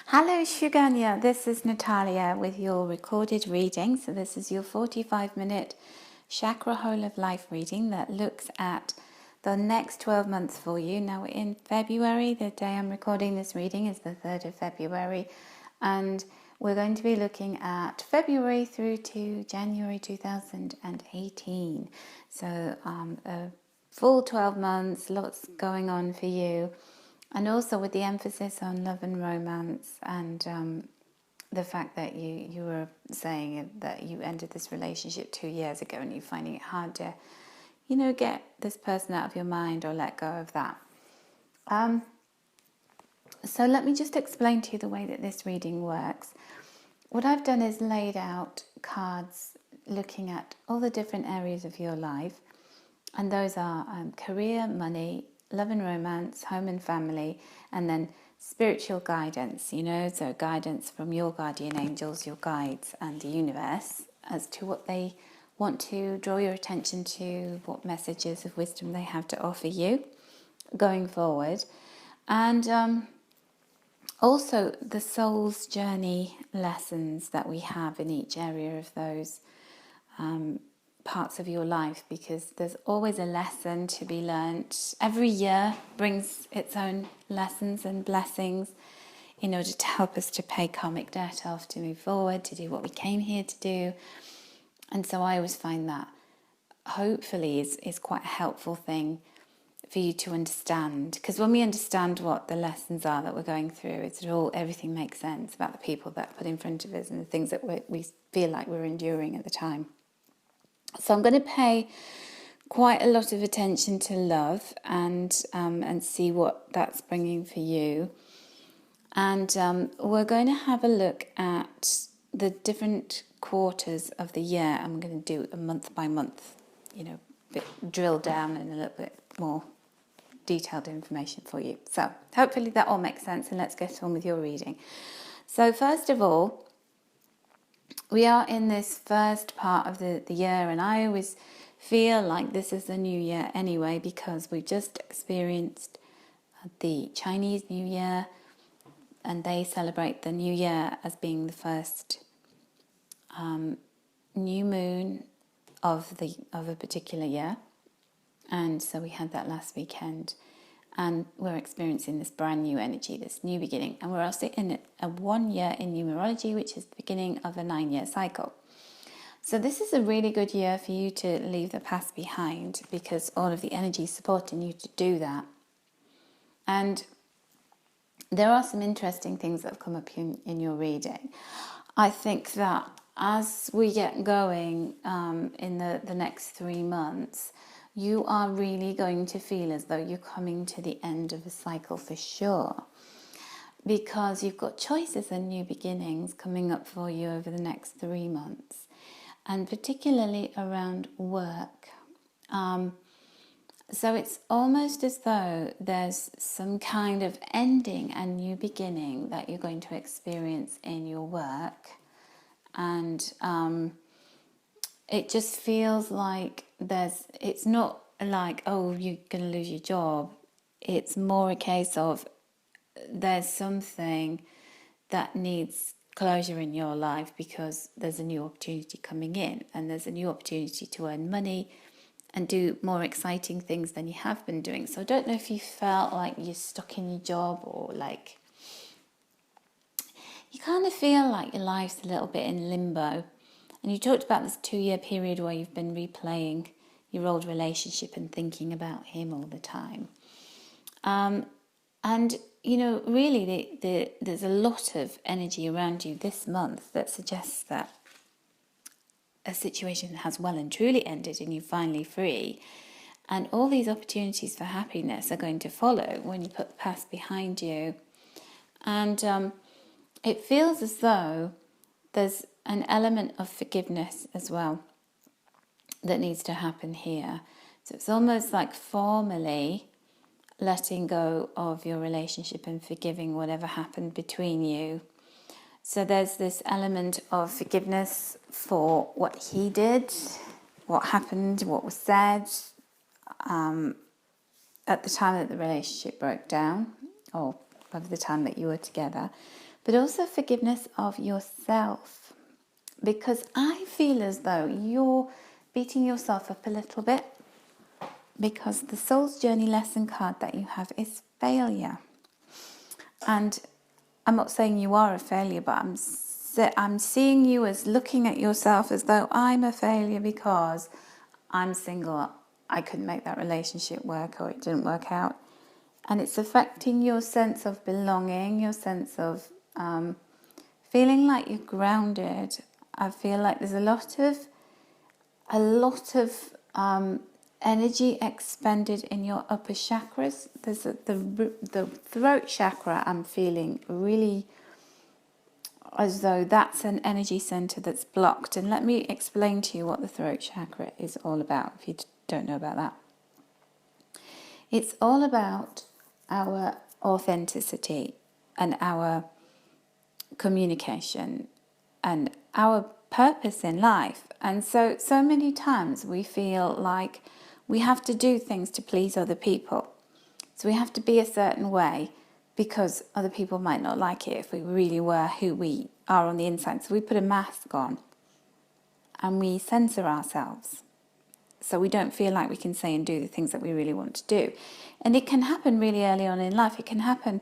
Hello Shuganya, this is Natalia with your recorded reading. So this is your 45-minute Chakra Whole of Life reading that looks at the next 12 months for you. Now we're in February. The day I'm recording this reading is the 3rd of February. And we're going to be looking at February through to January 2018. So a full 12 months, lots going on for you. And also with the emphasis on love and romance and the fact that you were saying that you ended this relationship 2 years ago and you're finding it hard to, get this person out of your mind or let go of that. So let me just explain to you the way that this reading works. What I've done is laid out cards looking at all the different areas of your life. And those are career, money, love and romance, home and family, and then spiritual guidance, so guidance from your guardian angels, your guides, and the universe as to what they want to draw your attention to, what messages of wisdom they have to offer you going forward. And also the soul's journey lessons that we have in each area of those parts of your life, because there's always a lesson to be learnt. Every year brings its own lessons and blessings in order to help us to pay karmic debt off, to move forward, to do what we came here to do. And so I always find that hopefully is quite a helpful thing for you to understand, because when we understand what the lessons are that we're going through, everything makes sense about the people that are put in front of us and the things that we feel like we're enduring at the time. So I'm going to pay quite a lot of attention to love and see what that's bringing for you. And we're going to have a look at the different quarters of the year. I'm going to do a month by month, drill down in a little bit more detailed information for you. So hopefully that all makes sense, and let's get on with your reading. So first of all, we are in this first part of the year, and I always feel like this is the new year anyway, because we've just experienced the Chinese New Year, and they celebrate the new year as being the first new moon of a particular year. And so we had that last weekend, and we're experiencing this brand new energy, this new beginning. And we're also in a 1 year in numerology, which is the beginning of a 9-year cycle. So this is a really good year for you to leave the past behind, because all of the energy is supporting you to do that. And there are some interesting things that have come up in your reading. I think that as we get going in the next 3 months, you are really going to feel as though you're coming to the end of a cycle for sure, because you've got choices and new beginnings coming up for you over the next 3 months, and particularly around work. So it's almost as though there's some kind of ending and new beginning that you're going to experience in your work. And it just feels like it's not like, oh, you're going to lose your job. It's more a case of there's something that needs closure in your life, because there's a new opportunity coming in, and there's a new opportunity to earn money and do more exciting things than you have been doing. So I don't know if you felt like you're stuck in your job, or like you kind of feel like your life's a little bit in limbo. And you talked about this 2-year period where you've been replaying your old relationship and thinking about him all the time. And, really there's a lot of energy around you this month that suggests that a situation has well and truly ended and you're finally free. And all these opportunities for happiness are going to follow when you put the past behind you. And it feels as though there's an element of forgiveness as well that needs to happen here. So it's almost like formally letting go of your relationship and forgiving whatever happened between you. So there's this element of forgiveness for what he did, what happened, what was said at the time that the relationship broke down, or of the time that you were together. but also forgiveness of yourself. Because I feel as though you're beating yourself up a little bit, because the Soul's Journey lesson card that you have is failure. And I'm not saying you are a failure, but I'm seeing you as looking at yourself as though I'm a failure because I'm single, I couldn't make that relationship work, or it didn't work out. And it's affecting your sense of belonging, your sense of feeling like you're grounded. I feel like there's a lot of energy expended in your upper chakras. There's the throat chakra. I'm feeling really as though that's an energy center that's blocked. And let me explain to you what the throat chakra is all about, if you don't know about that. It's all about our authenticity and our communication and our purpose in life. And so many times we feel like we have to do things to please other people. So we have to be a certain way because other people might not like it if we really were who we are on the inside. So we put a mask on and we censor ourselves, so we don't feel like we can say and do the things that we really want to do. And it can happen really early on in life. It can happen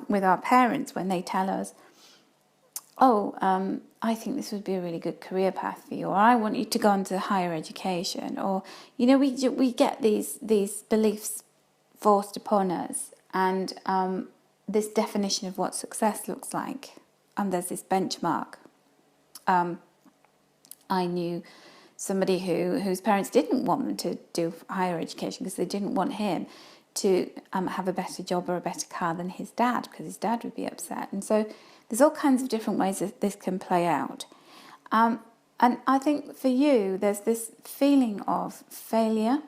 with our parents when they tell us, I think this would be a really good career path for you, or I want you to go on to higher education, or, we get these beliefs forced upon us, and this definition of what success looks like, and there's this benchmark. I knew somebody whose parents didn't want them to do higher education because they didn't want him to have a better job or a better car than his dad, because his dad would be upset. And so there's all kinds of different ways that this can play out. And I think for you, there's this feeling of failure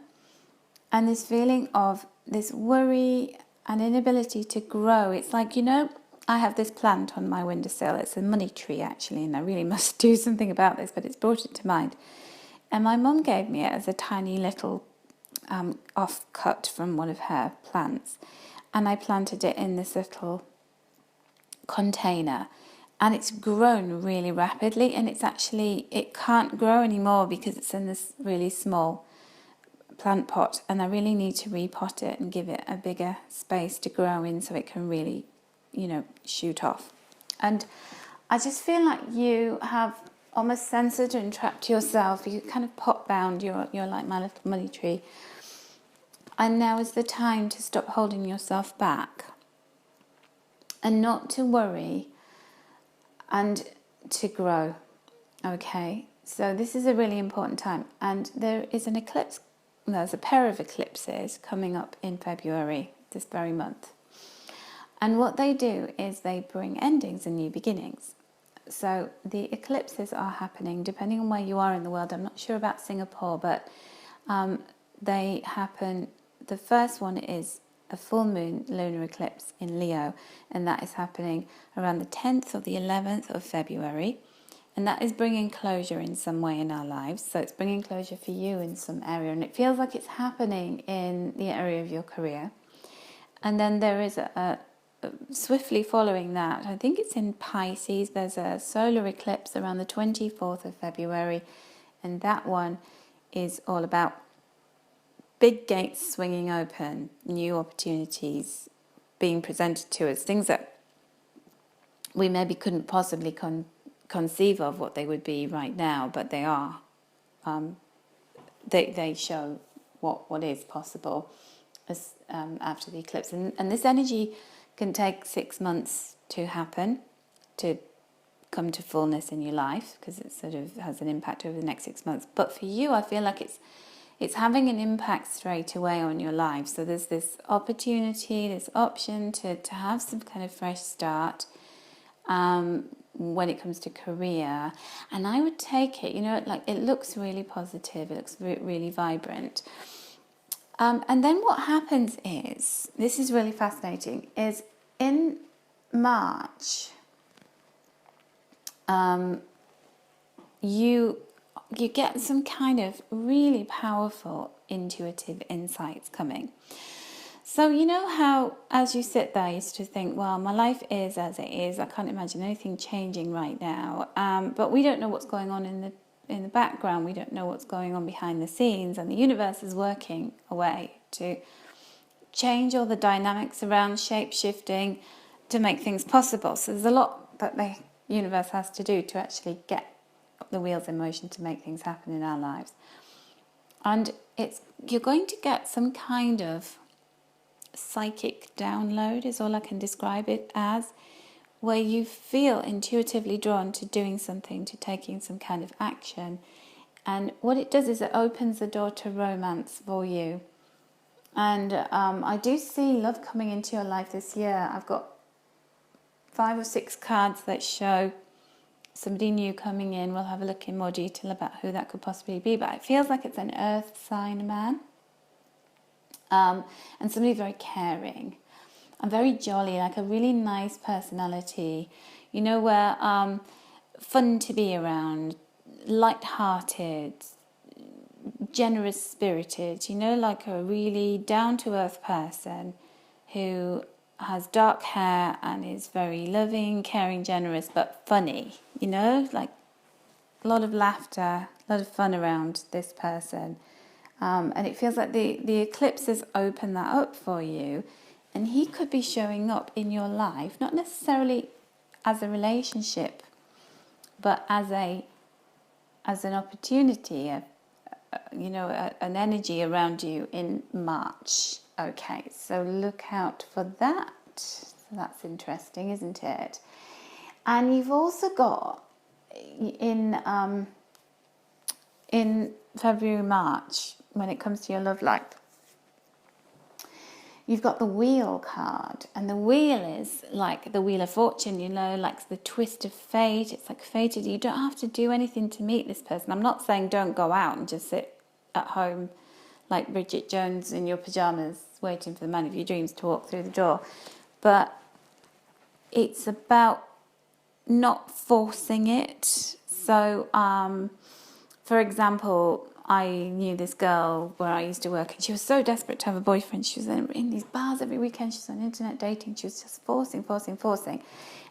and this feeling of this worry and inability to grow. It's like, I have this plant on my windowsill. It's a money tree, actually, and I really must do something about this, but it's brought it to mind. And my mum gave me it as a tiny little offcut from one of her plants. And I planted it in this little container. And it's grown really rapidly. And it can't grow anymore because it's in this really small plant pot. And I really need to repot it and give it a bigger space to grow in so it can really, shoot off. And I just feel like you have almost censored and trapped yourself. You kind of pot bound. You're like my little money tree. And now is the time to stop holding yourself back and not to worry and to grow. Okay, so this is a really important time. And there is an eclipse. There's a pair of eclipses coming up in February, this very month. And what they do is they bring endings and new beginnings. So the eclipses are happening depending on where you are in the world. I'm not sure about Singapore, but they happen. The first one is a full moon lunar eclipse in Leo, and that is happening around the 10th or the 11th of February. And that is bringing closure in some way in our lives. So it's bringing closure for you in some area, and it feels like it's happening in the area of your career. And then there is a swiftly following that, I think it's in Pisces, there's a solar eclipse around the 24th of February, and that one is all about big gates swinging open, new opportunities being presented to us, things that we maybe couldn't possibly conceive of what they would be right now, but they are. They show what is possible as, after the eclipse. And this energy can take 6 months to happen, to come to fullness in your life, because it sort of has an impact over the next 6 months. But for you, I feel like it's having an impact straight away on your life. So there's this opportunity, this option to have some kind of fresh start when it comes to career. And I would take it, it looks really positive, it looks really vibrant. And then what happens is, this is really fascinating, is in March, you get some kind of really powerful intuitive insights coming. So you know how, as you sit there, you used to think, well, my life is as it is. I can't imagine anything changing right now. But we don't know what's going on in the background. We don't know what's going on behind the scenes, and the universe is working away to change all the dynamics around shape shifting to make things possible. So there's a lot that the universe has to do to actually get the wheels in motion to make things happen in our lives. And you're going to get some kind of psychic download, is all I can describe it as, where you feel intuitively drawn to doing something, to taking some kind of action. And what it does is it opens the door to romance for you. And I do see love coming into your life this year. I've got 5 or 6 cards that show somebody new coming in. We'll have a look in more detail about who that could possibly be. But it feels like it's an earth sign man. And somebody very caring and very jolly, like a really nice personality. You know, where fun to be around, light-hearted, generous spirited, you know, like a really down-to-earth person who has dark hair and is very loving, caring, generous, but funny, you know, like a lot of laughter, a lot of fun around this person. And it feels like the eclipse has opened that up for you, and he could be showing up in your life, not necessarily as a relationship, but as an opportunity, an energy around you in March. Okay, so look out for that. So that's interesting, isn't it? And you've also got in February, March, when it comes to your love life, you've got the Wheel card, and the Wheel is like the Wheel of Fortune, you know, like the twist of fate. It's like fated. You don't have to do anything to meet this person. I'm not saying don't go out and just sit at home like Bridget Jones in your pajamas waiting for the man of your dreams to walk through the door. But it's about not forcing it. So, for example, I knew this girl where I used to work, and she was so desperate to have a boyfriend. She was in these bars every weekend. She was on internet dating. She was just forcing.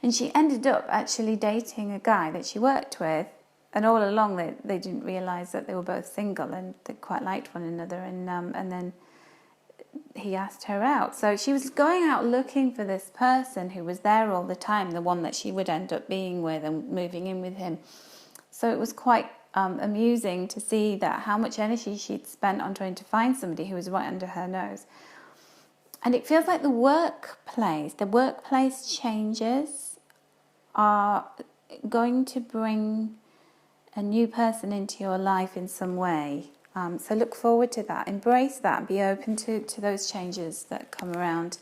And she ended up actually dating a guy that she worked with. And all along, they didn't realise that they were both single, and they quite liked one another. And then he asked her out. So she was going out looking for this person who was there all the time, the one that she would end up being with and moving in with him. So it was quite amusing to see that how much energy she'd spent on trying to find somebody who was right under her nose. And it feels like the workplace changes are going to bring a new person into your life in some way. So look forward to that. Embrace that. Be open to those changes that come around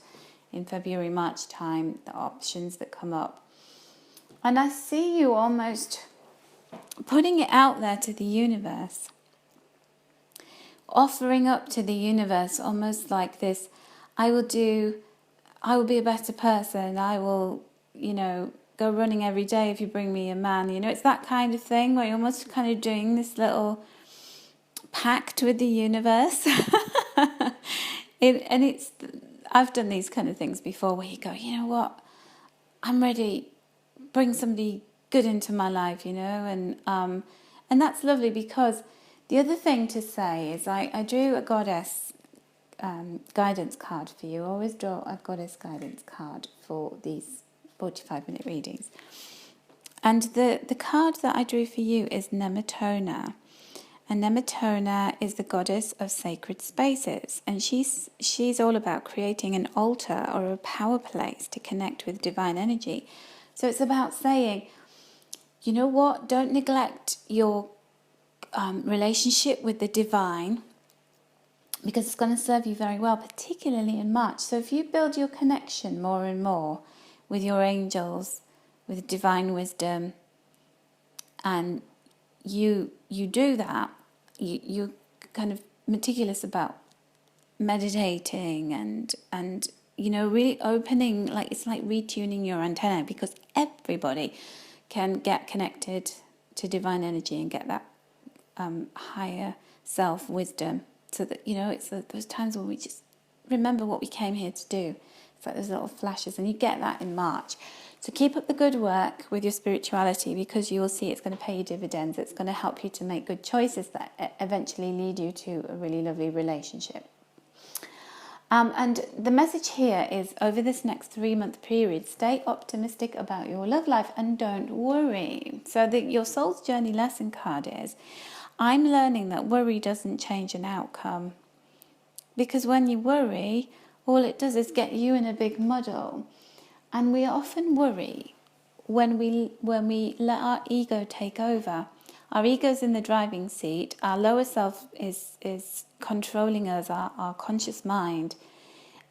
in February, March time, the options that come up. And I see you almost putting it out there to the universe, offering up to the universe almost like this, I will be a better person, I will, go running every day if you bring me a man. It's that kind of thing where you're almost kind of doing this little pact with the universe. I've done these kind of things before where you go, you know what, I'm ready, bring somebody good into my life, and that's lovely, because the other thing to say is I drew a goddess guidance card for you. I always draw a goddess guidance card for these 45-minute readings. And the card that I drew for you is Nematona. And Nematona is the goddess of sacred spaces. And she's all about creating an altar or a power place to connect with divine energy. So it's about saying, you know what, don't neglect your relationship with the divine, because it's going to serve you very well, particularly in March. So if you build your connection more and more with your angels, with divine wisdom, and you do that, you're kind of meticulous about meditating and really opening, like it's like retuning your antenna, because everybody can get connected to divine energy and get that higher self wisdom. So that, it's those times when we just remember what we came here to do. It's like those little flashes, and you get that in March. So keep up the good work with your spirituality, because you will see it's going to pay you dividends. It's going to help you to make good choices that eventually lead you to a really lovely relationship. And the message here is, over this next 3-month period, stay optimistic about your love life and don't worry. So your soul's journey lesson card is, I'm learning that worry doesn't change an outcome. Because when you worry, all it does is get you in a big muddle. And we often worry when we let our ego take over. Our ego's in the driving seat. Our lower self is controlling us, our conscious mind.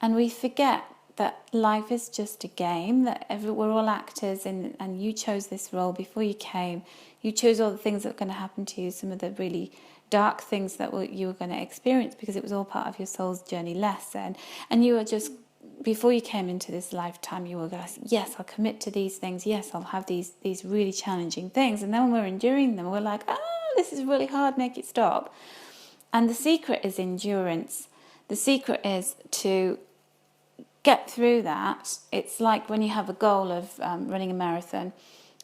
And we forget that life is just a game, that we're all actors, and you chose this role before you came. You chose all the things that were going to happen to you, some of the really dark things that you were going to experience, because it was all part of your soul's journey lesson. And you were just, before you came into this lifetime, you were going to say, yes, I'll commit to these things. Yes, I'll have these really challenging things. And then when we're enduring them, we're like, this is really hard, make it stop. And the secret is endurance. The secret is to get through that. It's like when you have a goal of running a marathon.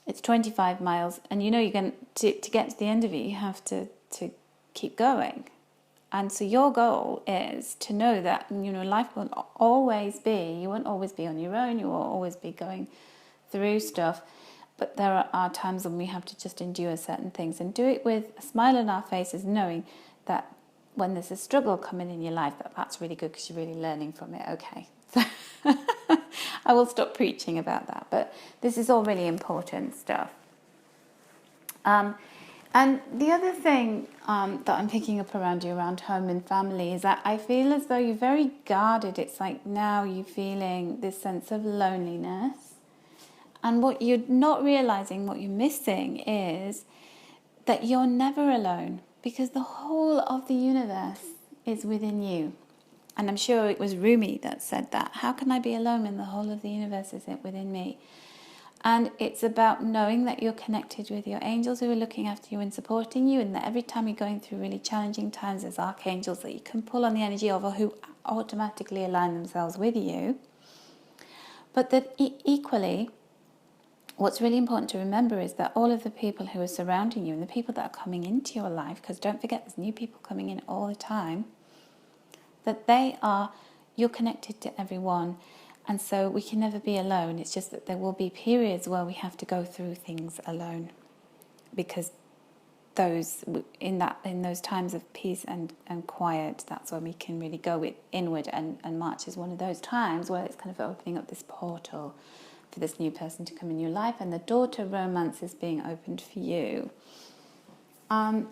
It's 25 miles, and you know you're going to get to the end of it, you have to keep going. And so your goal is to know that, life will always be, you won't always be on your own, you will always be going through stuff, but there are times when we have to just endure certain things, and do it with a smile on our faces, knowing that when there's a struggle coming in your life, that's really good, because you're really learning from it. Okay, so I will stop preaching about that, but this is all really important stuff. And the other thing that I'm picking up around you, around home and family, is that I feel as though you're very guarded. It's like now you're feeling this sense of loneliness. And what you're not realizing, what you're missing, is that you're never alone, because the whole of the universe is within you. And I'm sure it was Rumi that said that. How can I be alone when the whole of the universe is within me? And it's about knowing that you're connected with your angels who are looking after you and supporting you, and that every time you're going through really challenging times, there's archangels that you can pull on the energy of, or who automatically align themselves with you. But that equally, what's really important to remember is that all of the people who are surrounding you, and the people that are coming into your life, because don't forget there's new people coming in all the time, that you're connected to everyone. And so we can never be alone. It's just that there will be periods where we have to go through things alone, because in those times of peace and quiet, that's when we can really go inward. And March is one of those times where it's kind of opening up this portal for this new person to come in your life, and the door to romance is being opened for you. And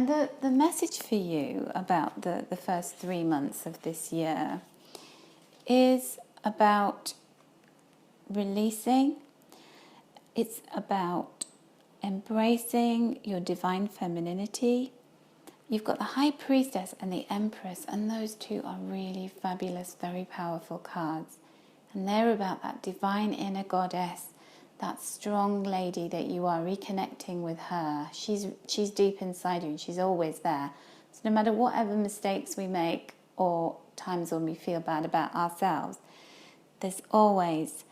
the message for you about the first 3 months of this year is about releasing. It's about embracing your divine femininity. You've got the High Priestess and the Empress, and those two are really fabulous, very powerful cards. And they're about that divine inner goddess, that strong lady that you are, reconnecting with her. She's deep inside you, and she's always there. So no matter whatever mistakes we make, or times when we feel bad about ourselves, there's always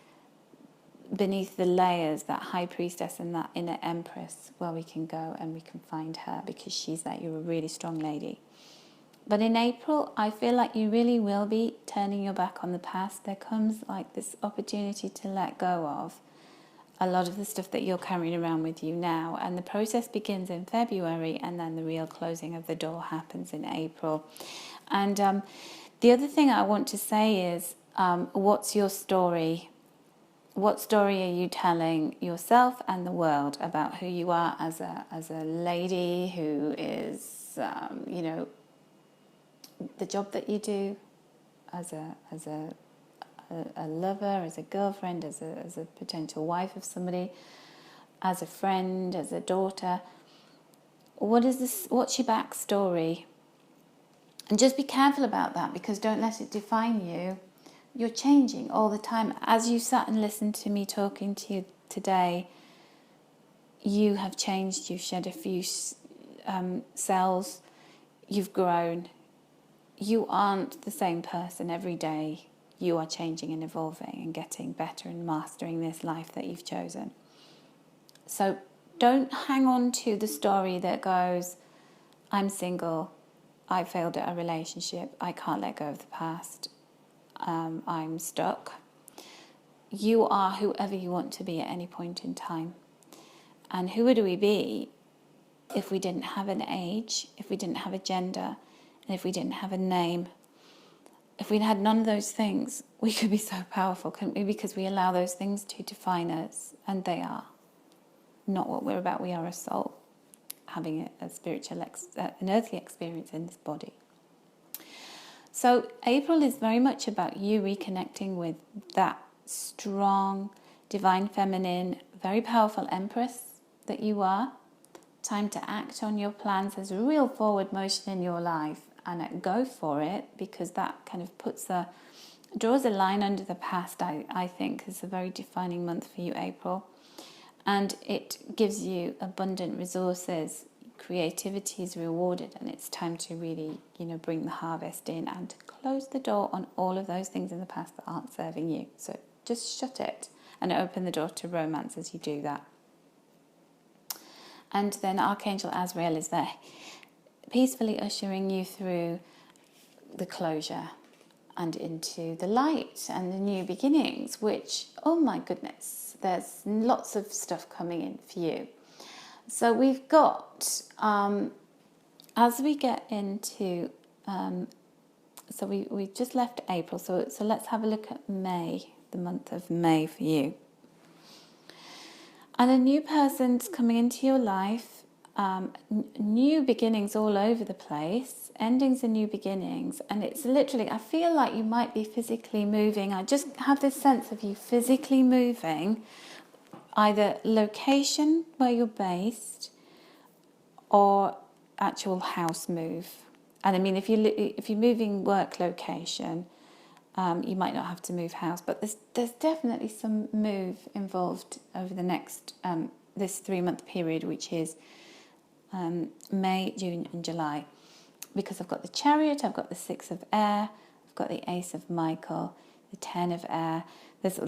beneath the layers that High Priestess and that inner Empress where we can go and we can find her, because she's that. You're a really strong lady. But in April, I feel like you really will be turning your back on the past. There comes like this opportunity to let go of a lot of the stuff that you're carrying around with you now. And the process begins in February, and then the real closing of the door happens in April. And the other thing I want to say is, what's your story? What story are you telling yourself and the world about who you are as a lady who is, the job that you do, as a lover, as a girlfriend, as a potential wife of somebody, as a friend, as a daughter? What's your backstory? And just be careful about that, because don't let it define you. You're changing all the time. As you sat and listened to me talking to you today, you have changed. You've shed a few cells. You've grown. you aren't the same person every day. You are changing and evolving and getting better and mastering this life that you've chosen. So don't hang on to the story that goes, I'm single, I failed at a relationship, I can't let go of the past, I'm stuck. You are whoever you want to be at any point in time. And who would we be if we didn't have an age, if we didn't have a gender, and if we didn't have a name? If we had none of those things, we could be so powerful, couldn't we? Because we allow those things to define us, and they are not what we're about. We are a soul having a spiritual, an earthly experience in this body. So April is very much about you reconnecting with that strong, divine feminine, very powerful empress that you are. Time to act on your plans. There's a real forward motion in your life, and go for it, because that kind of draws a line under the past. I think is a very defining month for you, April. And it gives you abundant resources. Creativity is rewarded, and it's time to really, bring the harvest in and close the door on all of those things in the past that aren't serving you. So just shut it and open the door to romance as you do that. And then Archangel Azrael is there, peacefully ushering you through the closure and into the light and the new beginnings, which, oh my goodness, there's lots of stuff coming in for you. So we've got, as we get into, so we just left April, so let's have a look at May, the month of May for you. And a new person's coming into your life, new beginnings all over the place, endings and new beginnings. And it's literally, I feel like you might be physically moving. I just have this sense of you physically moving, either location where you're based or actual house move. And I mean, if you're moving work location, you might not have to move house, but there's definitely some move involved over the next this 3-month period, which is May, June and July, because I've got the Chariot, I've got the 6 of Air, I've got the Ace of Michael, the 10 of Air. There's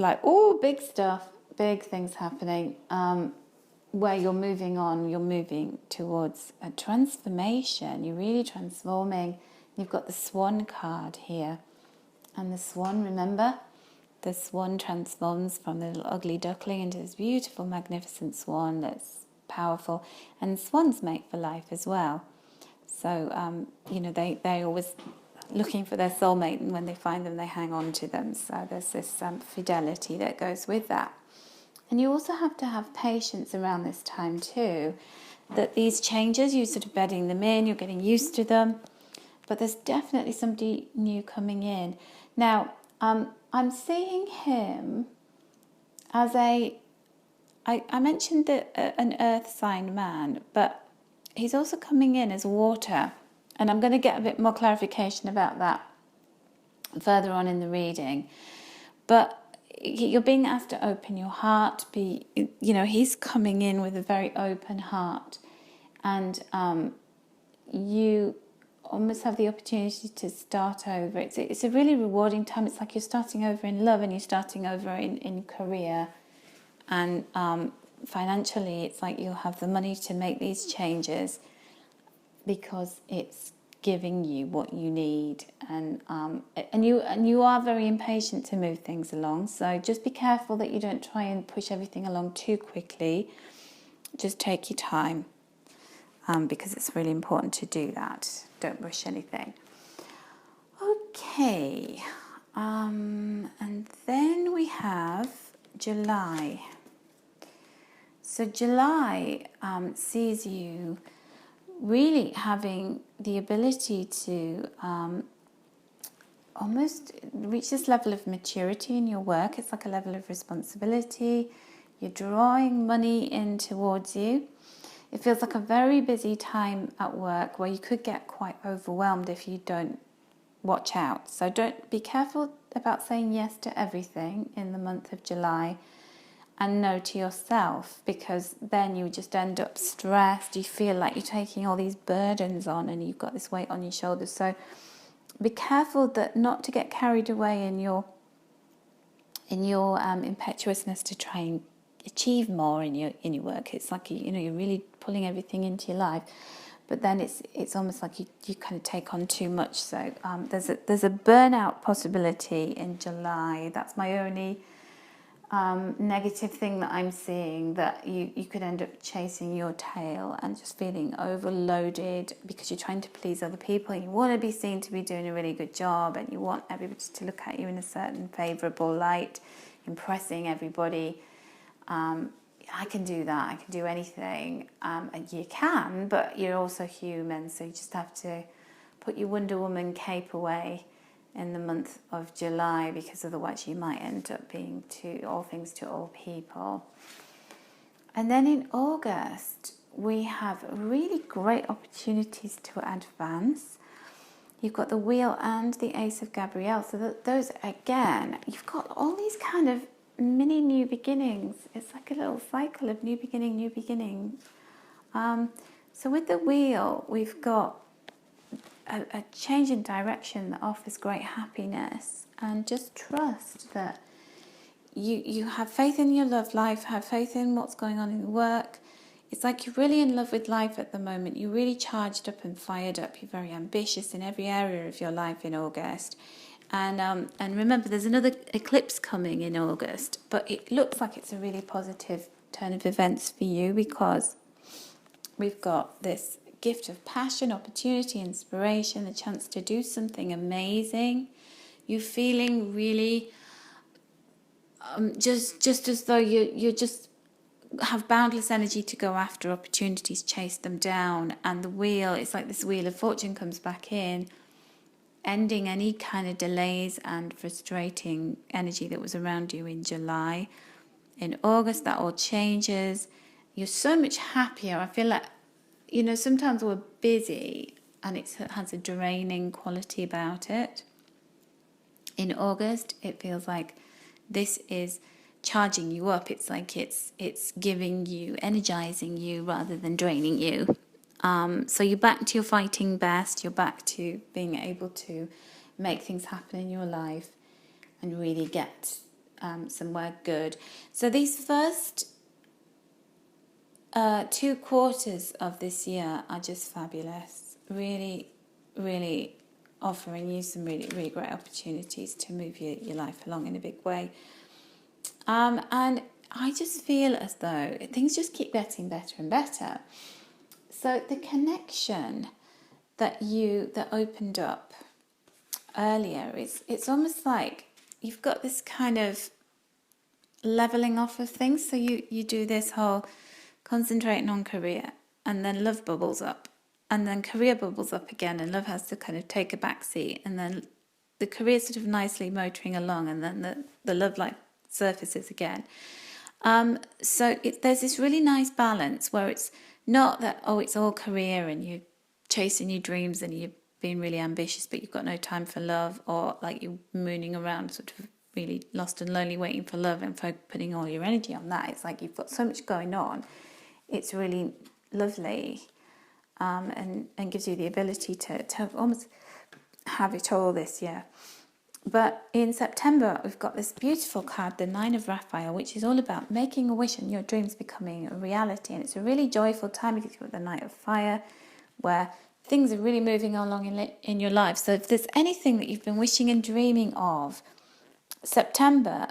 big stuff, big things happening, where you're moving towards a transformation. You're really transforming. You've got the Swan card here. And the swan, remember? The swan transforms from the little ugly duckling into this beautiful, magnificent swan that's powerful. And swans mate for life as well. So, they're always looking for their soulmate, and when they find them, they hang on to them. So there's this fidelity that goes with that. And you also have to have patience around this time too, that these changes, you're sort of bedding them in, you're getting used to them. But there's definitely somebody new coming in. Now, I'm seeing him as I mentioned an earth sign man, but he's also coming in as water. And I'm going to get a bit more clarification about that further on in the reading. But you're being asked to open your heart. He's coming in with a very open heart. And you almost have the opportunity to start over. It's a really rewarding time. It's like you're starting over in love, and you're starting over in career, and financially it's like you'll have the money to make these changes because it's giving you what you need, and you are very impatient to move things along. So just be careful that you don't try and push everything along too quickly. Just take your time. Because it's really important to do that. Don't rush anything. Okay. And then we have July. So July sees you really having the ability to almost reach this level of maturity in your work. It's like a level of responsibility. You're drawing money in towards you. It feels like a very busy time at work where you could get quite overwhelmed if you don't watch out. So be careful about saying yes to everything in the month of July, and no to yourself, because then you just end up stressed. You feel like you're taking all these burdens on and you've got this weight on your shoulders. So be careful that not to get carried away in your impetuousness to try and achieve more in your work. It's like you're really pulling everything into your life, but then it's almost like you kind of take on too much. So there's a burnout possibility in July. That's my only negative thing that I'm seeing, that you could end up chasing your tail and just feeling overloaded because you're trying to please other people. You want to be seen to be doing a really good job, and you want everybody to look at you in a certain favourable light, impressing everybody. I can do that. I can do anything. And you can, but you're also human, so you just have to put your Wonder Woman cape away in the month of July, because otherwise you might end up being all things to all people. And then in August, we have really great opportunities to advance. You've got the Wheel and the Ace of Gabrielle. So those, again, you've got all these kind of mini new beginnings. It's like a little cycle of new beginning. So with the Wheel, we've got a change in direction that offers great happiness, and just trust that you have faith in your love life, have faith in what's going on in the work. It's like you're really in love with life at the moment. You're really charged up and fired up. You're very ambitious in every area of your life in August. And remember, there's another eclipse coming in August, but it looks like it's a really positive turn of events for you, because we've got this gift of passion, opportunity, inspiration, a chance to do something amazing. You're feeling really just as though you just have boundless energy to go after opportunities, chase them down. And the wheel, it's like this wheel of fortune comes back in, ending any kind of delays and frustrating energy that was around you in July. In August, that all changes. You're so much happier. I feel like, sometimes we're busy and it has a draining quality about it. In August, it feels like this is charging you up. It's like it's giving you, energizing you rather than draining you. So you're back to your fighting best. You're back to being able to make things happen in your life and really get somewhere good. So these first 2 quarters of this year are just fabulous. Really, really offering you some really, really great opportunities to move your life along in a big way. And I just feel as though things just keep getting better and better. So the connection that opened up earlier, it's almost like you've got this kind of leveling off of things. So you do this whole concentrating on career, and then love bubbles up, and then career bubbles up again, and love has to kind of take a back seat, and then the career sort of nicely motoring along, and then the love life surfaces again. So there's this really nice balance where it's not that, it's all career and you're chasing your dreams and you're being really ambitious, but you've got no time for love, or like you're mooning around sort of really lost and lonely waiting for love and putting all your energy on that. It's like you've got so much going on. It's really lovely, and gives you the ability to almost have it all this year. But in September, we've got this beautiful card, the 9 of Raphael, which is all about making a wish and your dreams becoming a reality. And it's a really joyful time because you've got the Knight of Fire, where things are really moving along in your life. So if there's anything that you've been wishing and dreaming of, September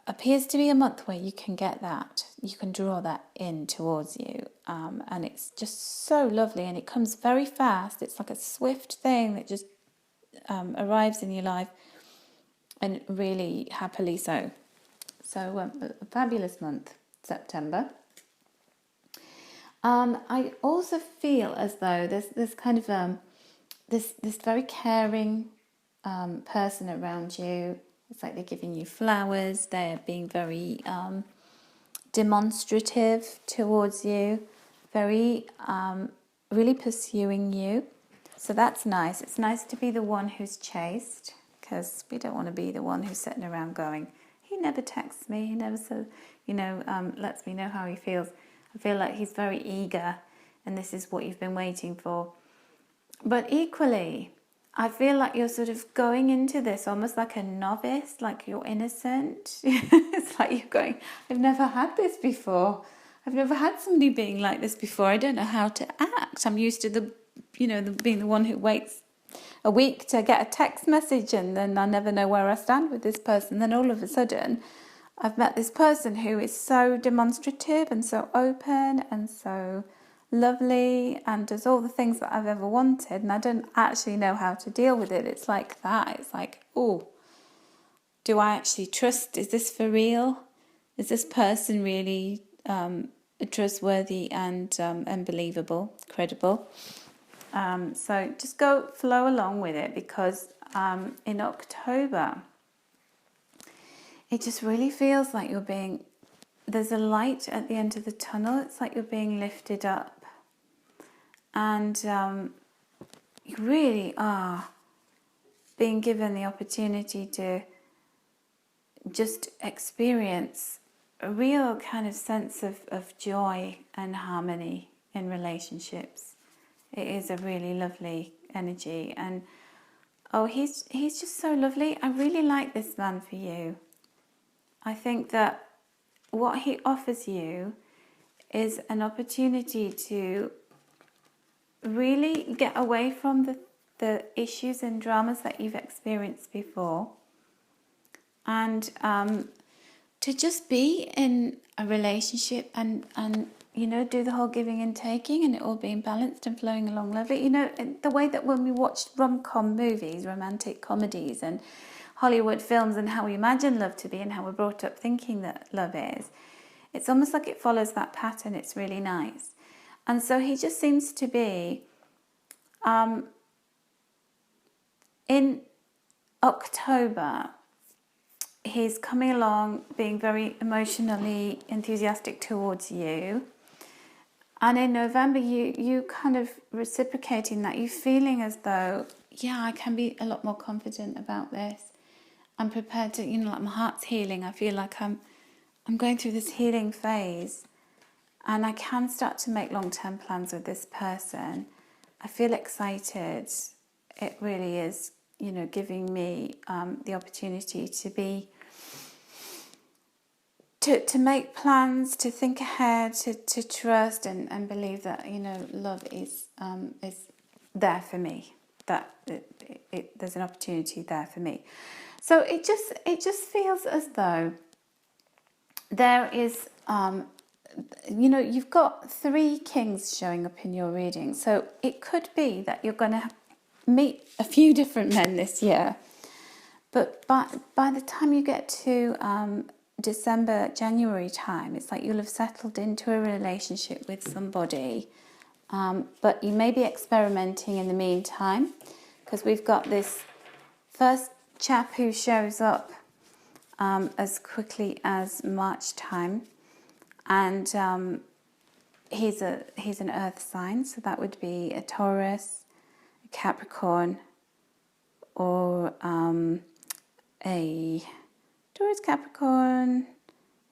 appears to be a month where you can get that. You can draw that in towards you. And it's just so lovely, and it comes very fast. It's like a swift thing that just arrives in your life, and really happily so. So a fabulous month, September. I also feel as though there's kind of this very caring person around you. It's like they're giving you flowers. They're being very demonstrative towards you, very really pursuing you. So that's nice. It's nice to be the one who's chased, because we don't want to be the one who's sitting around going, he never texts me, he never says, lets me know how he feels. I feel like he's very eager, and this is what you've been waiting for. But equally, I feel like you're sort of going into this almost like a novice, like you're innocent. It's like you're going, I've never had this before. I've never had somebody being like this before. I don't know how to act. I'm used to being the one who waits a week to get a text message, and then I never know where I stand with this person. Then all of a sudden, I've met this person who is so demonstrative and so open and so lovely and does all the things that I've ever wanted, and I don't actually know how to deal with it. It's like that. It's like, oh, do I actually trust? Is this for real? Is this person really trustworthy and believable, credible? So just flow along with it, because in October, it just really feels like there's a light at the end of the tunnel. It's like you're being lifted up. And you really are being given the opportunity to just experience a real kind of sense of joy and harmony in relationships. It is a really lovely energy. And he's just so lovely. I really like this man for you. I think that what he offers you is an opportunity to really get away from the issues and dramas that you've experienced before, and to just be in a relationship and do the whole giving and taking, and it all being balanced and flowing along lovely. The way that when we watch rom-com movies, romantic comedies and Hollywood films, and how we imagine love to be and how we're brought up thinking that love is, it's almost like it follows that pattern. It's really nice. And so he just seems to be, in October, he's coming along being very emotionally enthusiastic towards you. And in November, you kind of reciprocating that. You feeling as though, yeah, I can be a lot more confident about this. I'm prepared to, like my heart's healing. I feel like I'm going through this healing phase. And I can start to make long-term plans with this person. I feel excited. It really is, giving me the opportunity to make plans, to think ahead, to trust and believe that, love is there for me. That there's an opportunity there for me. So it just feels as though there is. You've got 3 kings showing up in your reading. So it could be that you're going to meet a few different men this year. But by the time you get to December, January time, it's like you'll have settled into a relationship with somebody. But you may be experimenting in the meantime, because we've got this first chap who shows up as quickly as March time. And he's an earth sign, so that would be a Taurus, a Capricorn, or a Taurus, Capricorn.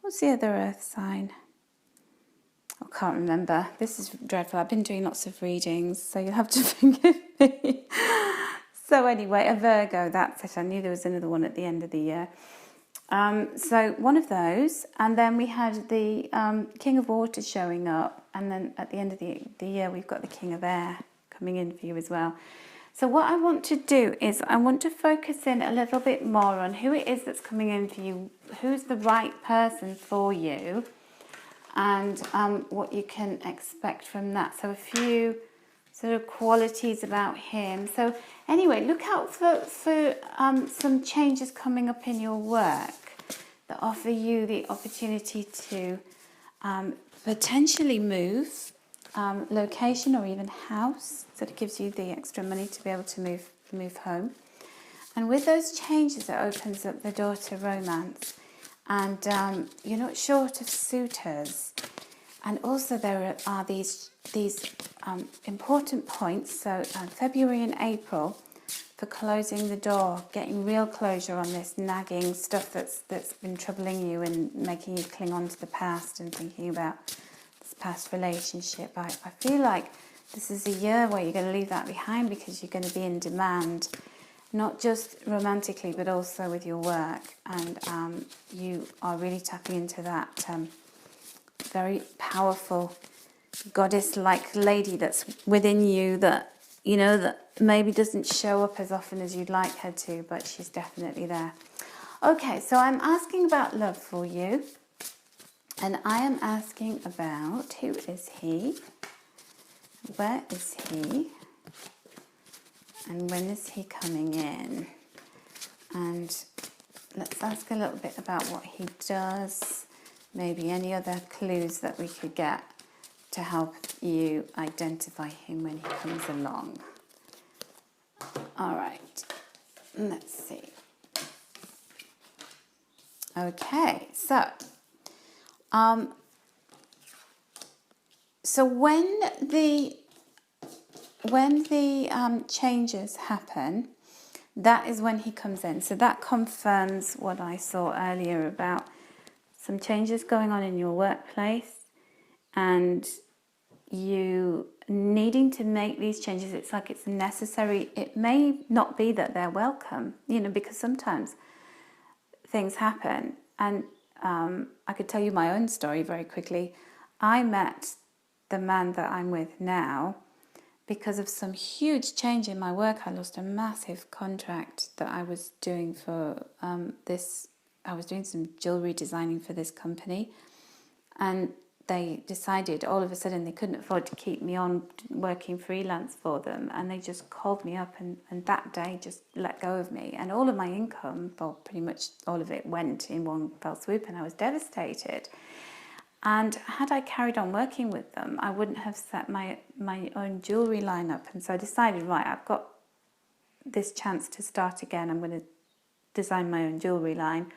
What's the other earth sign? I can't remember. This is dreadful. I've been doing lots of readings, so you'll have to forgive me. So anyway, a Virgo, that's it. I knew there was another one at the end of the year. So one of those, and then we had the King of Water showing up, and then at the end of the year we've got the King of Air coming in for you as well. So what I want to do is I want to focus in a little bit more on who it is that's coming in for you, who's the right person for you, and what you can expect from that. So a few sort of qualities about him. So anyway, look out for some changes coming up in your work that offer you the opportunity to potentially move location or even house. So it gives you the extra money to be able to move home. And with those changes, it opens up the door to romance. And you're not short of suitors. And also there are these important points, so February and April, for closing the door, getting real closure on this nagging stuff that's been troubling you and making you cling on to the past and thinking about this past relationship. I feel like This is a year where you're going to leave that behind because you're going to be in demand, not just romantically, but also with your work. And you are really tapping into that very powerful goddess-like lady that's within you that, you know, that maybe doesn't show up as often as you'd like her to, but she's definitely there. Okay, so I'm asking about love for you. And I am asking about, who is he? Where is he? And when is he coming in? And let's ask a little bit about what he does. Maybe any other clues that we could get to help you identify him when he comes along. All right, let's see. Okay, so when the changes happen, that is when he comes in. So that confirms what I saw earlier about some changes going on in your workplace and you needing to make these changes. It's like it's necessary. It may not be that they're welcome, you know, because sometimes things happen. And I could tell you my own story very quickly. I met the man that I'm with now because of some huge change in my work. I lost a massive contract that I was doing for I was doing some jewellery designing for this company, and they decided all of a sudden they couldn't afford to keep me on working freelance for them, and they just called me up and that day just let go of me, and all of my income, well, pretty much all of it went in one fell swoop, and I was devastated. And had I carried on working with them, I wouldn't have set my own jewellery line up. And so I decided, right, I've got this chance to start again. I'm going to design my own jewellery line.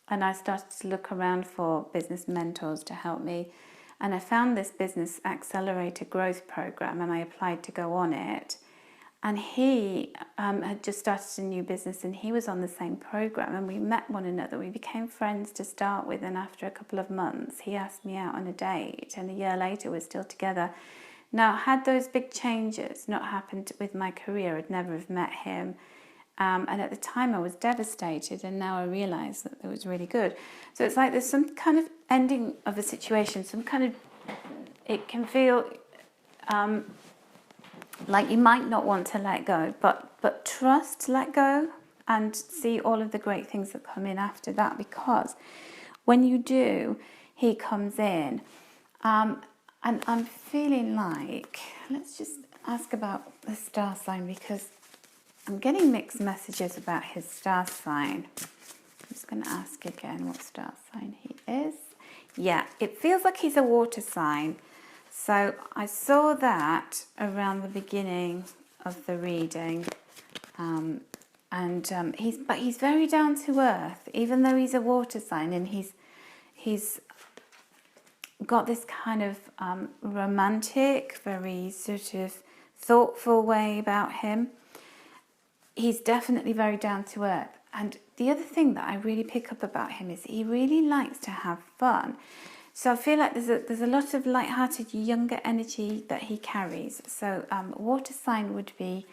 And I started to look around for business mentors to help me. And I found this business accelerator growth program, and I applied to go on it. And he had just started a new business, and he was on the same program, and we met one another. We became friends to start with, and after a couple of months, he asked me out on a date, and a year later, we're still together. Now, had those big changes not happened with my career, I'd never have met him. And at the time, I was devastated, and now I realise that it was really good. So it's like there's some kind of ending of a situation, some kind of, it can feel like you might not want to let go, but trust, let go, and see all of the great things that come in after that, because when you do, he comes in. And I'm feeling like, let's just ask about the star sign, because I'm getting mixed messages about his star sign. I'm just going to ask again what star sign he is. Yeah, it feels like he's a water sign. So I saw that around the beginning of the reading, he's very down to earth, even though he's a water sign, and he's got this kind of romantic, very sort of thoughtful way about him. He's definitely very down to earth. And the other thing that I really pick up about him is he really likes to have fun. So I feel like there's a lot of light-hearted, younger energy that he carries. So water sign would be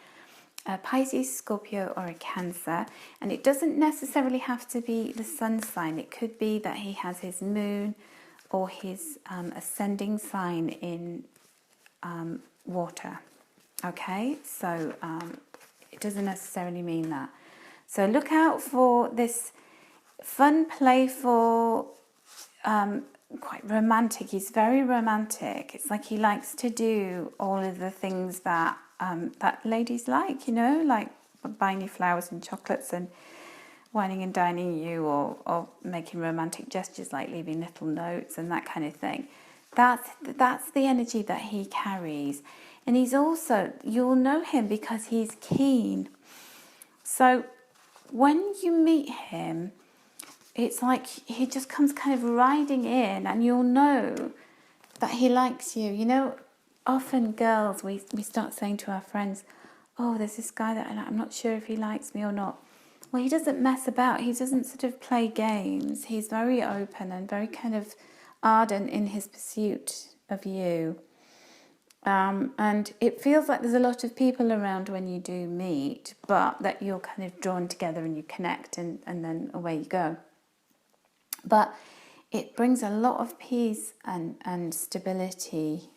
a Pisces, Scorpio, or a Cancer. And it doesn't necessarily have to be the sun sign. It could be that he has his moon or his ascending sign in water. Okay, so it doesn't necessarily mean that. So look out for this fun, playful, quite romantic. He's very romantic. It's like he likes to do all of the things that that ladies like, you know, like buying you flowers and chocolates and whining and dining you, or making romantic gestures like leaving little notes and that kind of thing. That's the energy that he carries. And he's also, you'll know him because he's keen. So when you meet him, it's like he just comes kind of riding in, and you'll know that he likes you. You know, often girls, we start saying to our friends, oh, there's this guy that I like, I'm not sure if he likes me or not. Well, he doesn't mess about. He doesn't sort of play games. He's very open and very kind of ardent in his pursuit of you. And it feels like there's a lot of people around when you do meet, but that you're kind of drawn together and you connect, and then away you go. But it brings a lot of peace and stability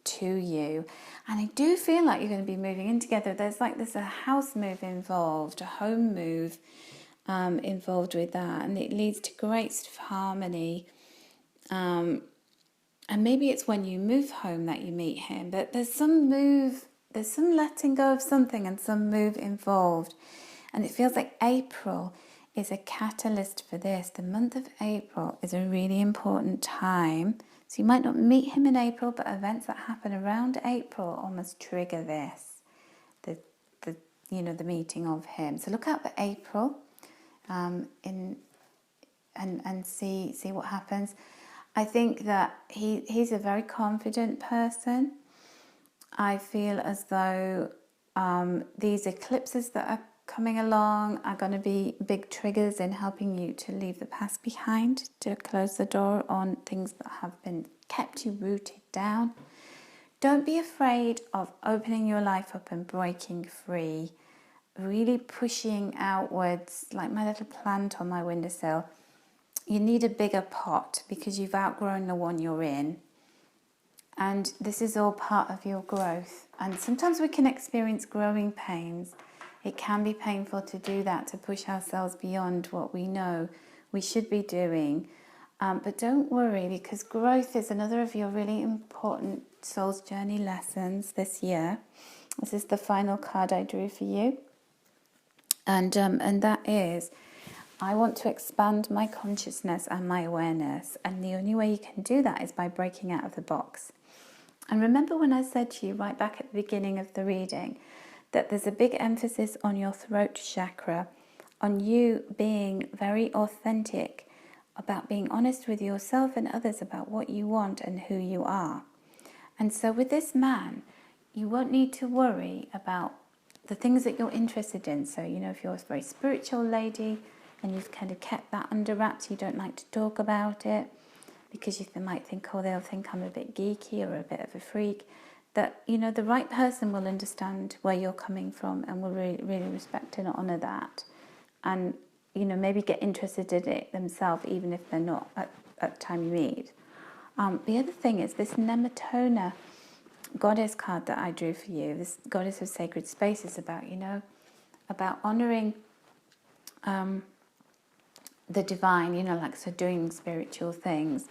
to you. And I do feel like you're going to be moving in together. There's a house move involved, a home move involved with that. And it leads to great sort of harmony. And maybe it's when you move home that you meet him. But there's some letting go of something and some move involved. And it feels like April is a catalyst for this. The month of April is a really important time. So you might not meet him in April, but events that happen around April almost trigger this, the meeting of him. So look out for April, and see what happens. I think that he's a very confident person. I feel as though these eclipses that are coming along are going to be big triggers in helping you to leave the past behind, to close the door on things that have been kept you rooted down. Don't be afraid of opening your life up and breaking free, really pushing outwards, like my little plant on my windowsill. You need a bigger pot because you've outgrown the one you're in. And this is all part of your growth. And sometimes we can experience growing pains. It can be painful to do that, to push ourselves beyond what we know we should be doing. But don't worry, because growth is another of your really important soul's journey lessons this year. This is the final card I drew for you. And that is, I want to expand my consciousness and my awareness. And the only way you can do that is by breaking out of the box. And remember when I said to you right back at the beginning of the reading that there's a big emphasis on your throat chakra, on you being very authentic, about being honest with yourself and others about what you want and who you are. And so with this man, you won't need to worry about the things that you're interested in. So, if you're a very spiritual lady and you've kind of kept that under wraps, you don't like to talk about it because you might think, they'll think I'm a bit geeky or a bit of a freak, that, the right person will understand where you're coming from and will really, really respect and honour that. And, maybe get interested in it themselves, even if they're not at the time you meet. The other thing is this Nematona goddess card that I drew for you, this goddess of sacred space, is about, about honouring the divine, so doing spiritual things,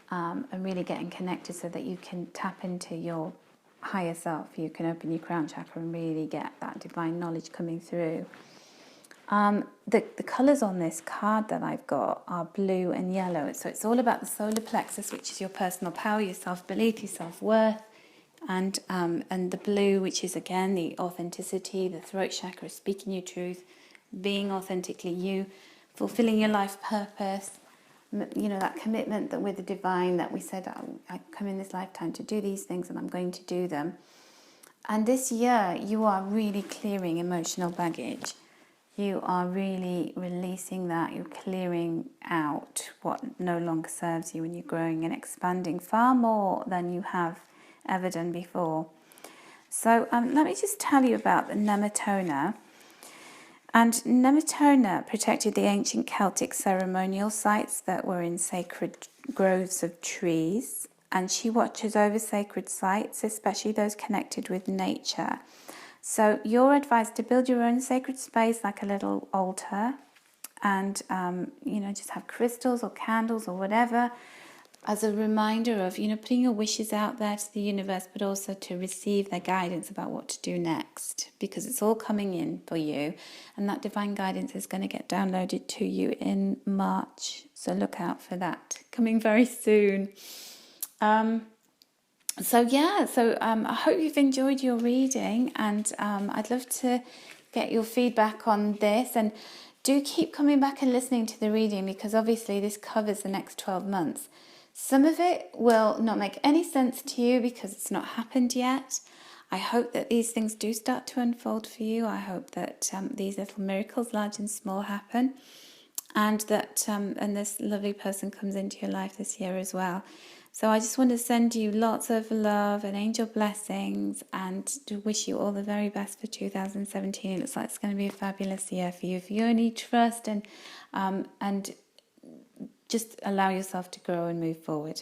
and really getting connected so that you can tap into your higher self. You can open your crown chakra and really get that divine knowledge coming through. The colours on this card that I've got are blue and yellow. So it's all about the solar plexus, which is your personal power, your self-belief, your self-worth. And the blue, which is again the authenticity, the throat chakra, speaking your truth, being authentically you, fulfilling your life purpose, that commitment that with the divine that we said, I come in this lifetime to do these things and I'm going to do them. And this year you are really clearing emotional baggage. You are really releasing that. You're clearing out what no longer serves you, and you're growing and expanding far more than you have ever done before. So let me just tell you about the Nematona. And Nematona protected the ancient Celtic ceremonial sites that were in sacred groves of trees, and she watches over sacred sites, especially those connected with nature. So you're advised to build your own sacred space, like a little altar, and just have crystals or candles or whatever, as a reminder of, putting your wishes out there to the universe, but also to receive their guidance about what to do next, because it's all coming in for you, and that divine guidance is going to get downloaded to you in March. So look out for that, coming very soon. I hope you've enjoyed your reading, and I'd love to get your feedback on this, and do keep coming back and listening to the reading, because obviously this covers the next 12 months. Some of it will not make any sense to you because it's not happened yet. I hope that these things do start to unfold for you. I hope that these little miracles, large and small, happen. and that and this lovely person comes into your life this year as well. So I just want to send you lots of love and angel blessings, and to wish you all the very best for 2017. It looks like it's going to be a fabulous year for you if you only trust and just allow yourself to grow and move forward.